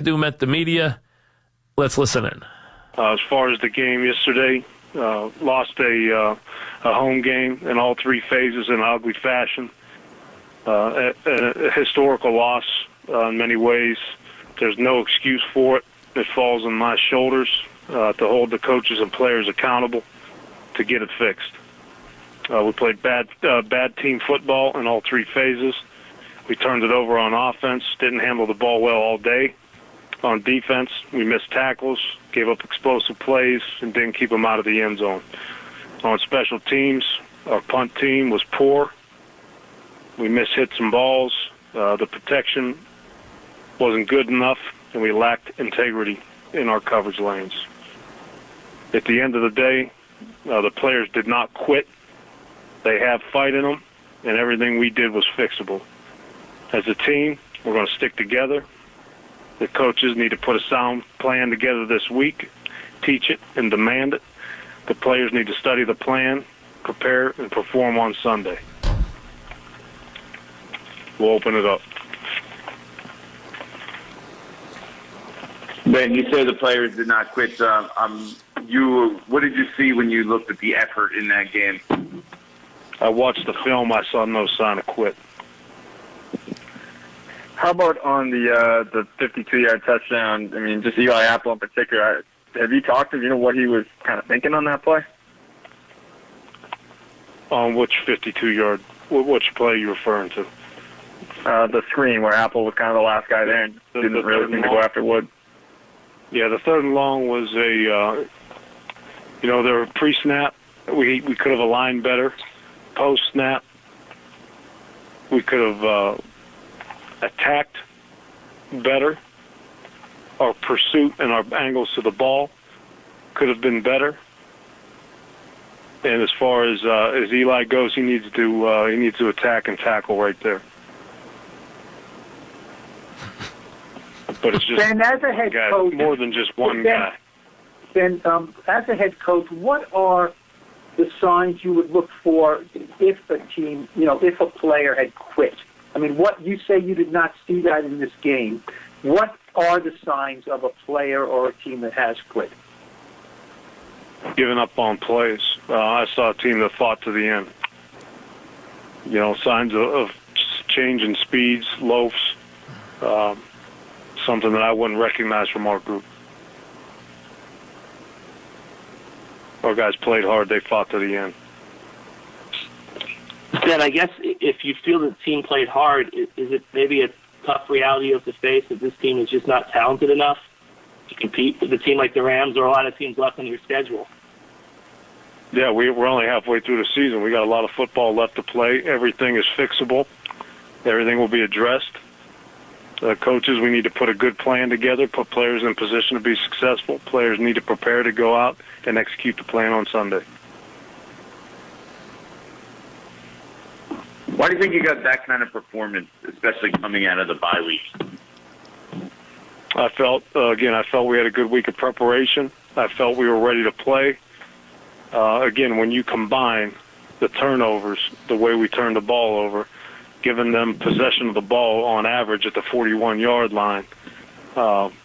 McAdoo met the media. Let's listen in. As far as the game yesterday, lost a home game in all three phases in ugly fashion. A historical loss in many ways. There's no excuse for it. It falls on my shoulders to hold the coaches and players accountable to get it fixed. We played bad team football in all three phases. We turned it over on offense, didn't handle the ball well all day. On defense, we missed tackles, gave up explosive plays, and didn't keep them out of the end zone. On special teams, our punt team was poor. We missed hits and balls. The protection wasn't good enough, and we lacked integrity in our coverage lanes. At the end of the day, the players did not quit. They have fight in them, and everything we did was fixable. As a team, we're going to stick together. The coaches need to put a sound plan together this week, teach it, and demand it. The players need to study the plan, prepare, and perform on Sunday. We'll open it up. Ben, you say the players did not quit. What did you see when you looked at the effort in that game? I watched the film. I saw no sign of quit. How about on the 52-yard touchdown? I mean, just Eli Apple in particular. Have you talked to him? You know what he was kind of thinking on that play? On which 52-yard? Which play are you referring to? The screen where Apple was kind of the last guy there and didn't really seem to go after Wood. Yeah, the third and long was they were pre-snap. We could have aligned better. Post-snap, we could have attacked better. Our pursuit and our angles to the ball could have been better. And as far as Eli goes, he needs to attack and tackle right there. But it's just Ben, as a head coach, more than just one guy. Ben, as a head coach, what are the signs you would look for if a team, if a player had quit? I mean, what you say you did not see that in this game. What are the signs of a player or a team that has quit? Giving up on plays. I saw a team that fought to the end. Signs of change in speeds, loafs, something that I wouldn't recognize from our group. Our guys played hard. They fought to the end. Ben, I guess if you feel the team played hard, is it maybe a tough reality of the face that this team is just not talented enough to compete with a team like the Rams or a lot of teams left on your schedule? Yeah, we're only halfway through the season. We got a lot of football left to play. Everything is fixable. Everything will be addressed. Coaches, we need to put a good plan together, put players in position to be successful. Players need to prepare to go out and execute the plan on Sunday. Why do you think you got that kind of performance, especially coming out of the bye week? I felt we had a good week of preparation. I felt we were ready to play. Again, when you combine the turnovers, the way we turned the ball over, giving them possession of the ball on average at the 41-yard line,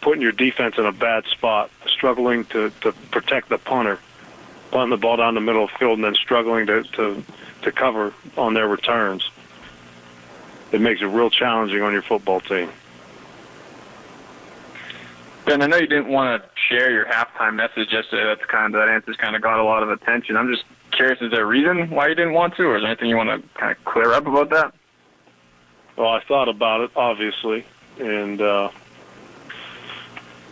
putting your defense in a bad spot, struggling to protect the punter, punting the ball down the middle of the field, and then struggling to cover on their returns. It makes it real challenging on your football team. Ben, I know you didn't want to share your halftime message yesterday. That answer's kind of got a lot of attention. I'm just curious, is there a reason why you didn't want to, or is there anything you want to kind of clear up about that? Well, I thought about it, obviously, and I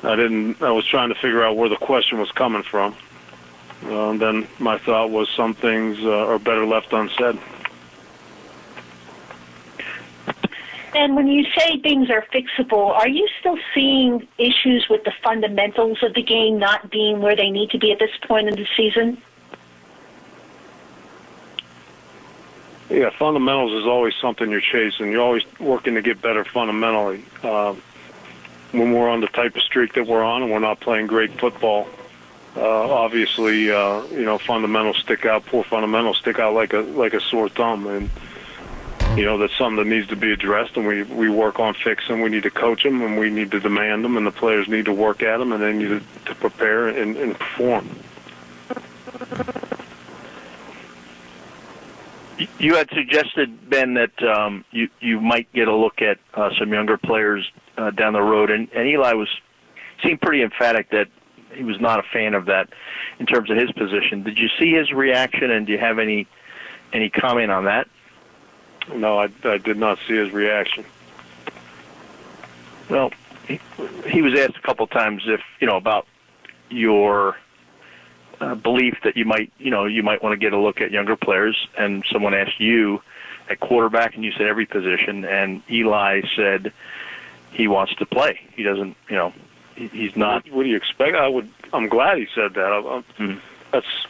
was trying to figure out where the question was coming from. And then my thought was some things are better left unsaid. And when you say things are fixable, are you still seeing issues with the fundamentals of the game not being where they need to be at this point in the season? Yeah, fundamentals is always something you're chasing. You're always working to get better fundamentally. When we're on the type of streak that we're on and we're not playing great football, obviously, fundamentals stick out. Poor fundamentals stick out like a sore thumb. And that's something that needs to be addressed, and we work on fixing. We need to coach them, and we need to demand them, and the players need to work at them, and they need to prepare and perform. You had suggested, Ben, that you might get a look at some younger players down the road, and Eli seemed pretty emphatic that he was not a fan of that in terms of his position. Did you see his reaction, and do you have any comment on that? No, I did not see his reaction. Well, he was asked a couple times if about your belief that you might want to get a look at younger players, and someone asked you at quarterback, and you said every position, and Eli said he wants to play. He doesn't, he's not. What do you expect? I'm glad he said that.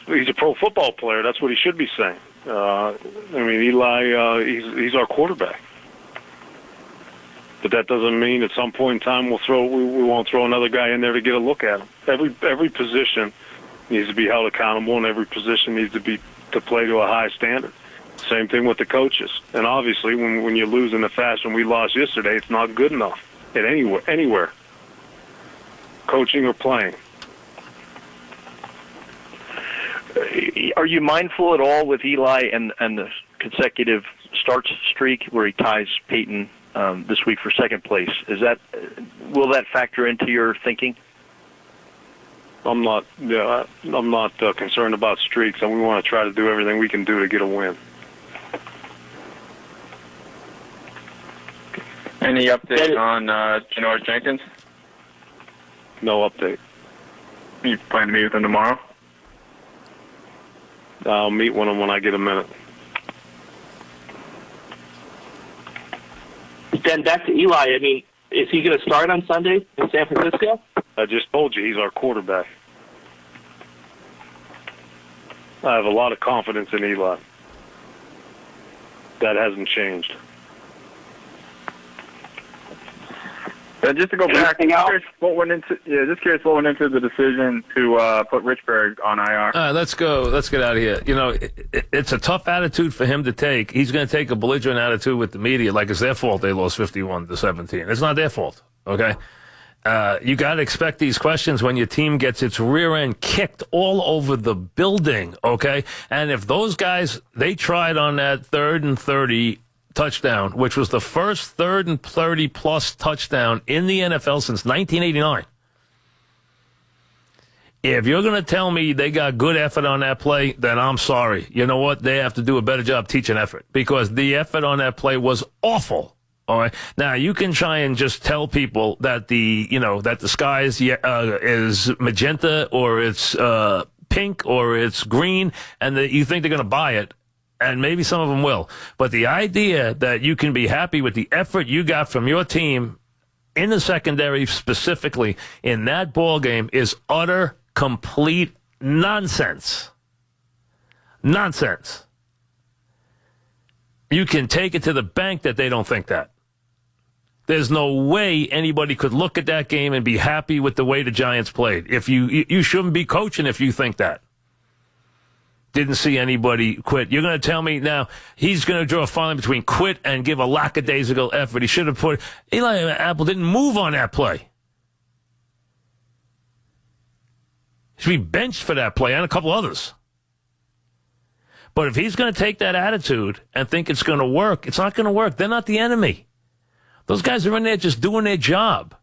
He's a pro football player. That's what he should be saying. Eli, he's our quarterback. But that doesn't mean at some point in time we won't throw another guy in there to get a look at him. Every position needs to be held accountable, and every position needs to play to a high standard. Same thing with the coaches. And obviously, when you lose in the fashion we lost yesterday, it's not good enough at anywhere, coaching or playing. Are you mindful at all with Eli and the consecutive starts streak where he ties Peyton this week for second place? Will that factor into your thinking? I'm not concerned about streaks, and we want to try to do everything we can do to get a win. Any update on Janoris Jenkins? No update. You plan to meet with him tomorrow? I'll meet with him when I get a minute. Then back to Eli. Is he going to start on Sunday in San Francisco? I just told you he's our quarterback. I have a lot of confidence in Eli. That hasn't changed. And just to go back, just curious what went into the decision to put Richburg on IR. Let's go. Let's get out of here. It's a tough attitude for him to take. He's going to take a belligerent attitude with the media, like it's their fault they lost 51-17. It's not their fault. Okay. You got to expect these questions when your team gets its rear end kicked all over the building. Okay. And if those guys, they tried on that 3rd and 30 touchdown, which was the first 3rd and 30-plus touchdown in the NFL since 1989. If you're going to tell me they got good effort on that play, then I'm sorry. You know what? They have to do a better job teaching effort, because the effort on that play was awful. All right. Now you can try and just tell people that the sky is magenta, or it's pink, or it's green, and that you think they're going to buy it. And maybe some of them will. But the idea that you can be happy with the effort you got from your team in the secondary, specifically in that ball game, is utter, complete nonsense. Nonsense. You can take it to the bank that they don't think that. There's no way anybody could look at that game and be happy with the way the Giants played. If you shouldn't be coaching if you think that. Didn't see anybody quit. You're going to tell me now he's going to draw a fine line between quit and give a lackadaisical effort. He should have put Eli Apple didn't move on that play. He should be benched for that play and a couple others. But if he's going to take that attitude and think it's going to work, it's not going to work. They're not the enemy. Those guys are in there just doing their job.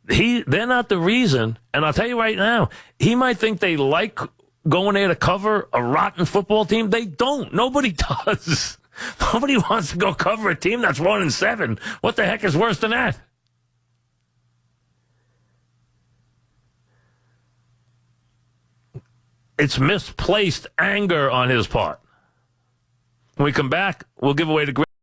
They're not the reason. And I'll tell you right now, he might think they like going there to cover a rotten football team. They don't. Nobody does. Nobody wants to go cover a team that's 1-7. What the heck is worse than that? It's misplaced anger on his part. When we come back, we'll give away the great